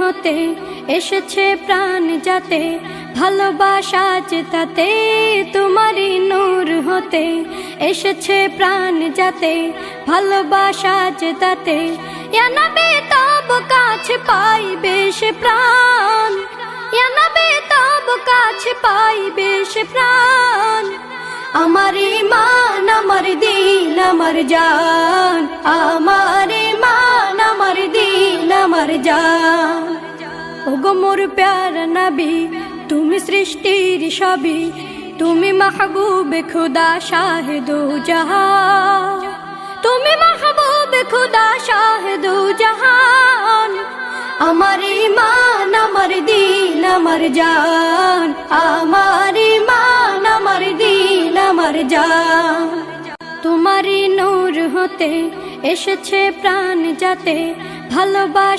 হতে এসেছে প্রাণ যাতে, ভালোবাসা তাতে তোমারই নূর হতে এসেছে প্রাণ যাতে, ভালোবাসা তাতে। ইয়া নবী তব কাছে পাইবে সে প্রাণ, ইয়া নবী তব কাছে পাইবে সে প্রাণ। আমার ঈমান আমার দিন আমার জান, আমার ঈমান আমার দিন আমার জান। ওগো মোর প্যারা নবী তুমি সৃষ্টির সবই, তুমি মাহবুবে খুদা শাহিদু জাহান, তুমি মাহবুবে খুদা শাহিদু জাহান। আমার ঈমান আমার দিন আমার জান, আমার ঈমান আমার দিন আমার জান। তোমারই নূর হতে এসেছে প্রাণ যাতে, ভালোবাসা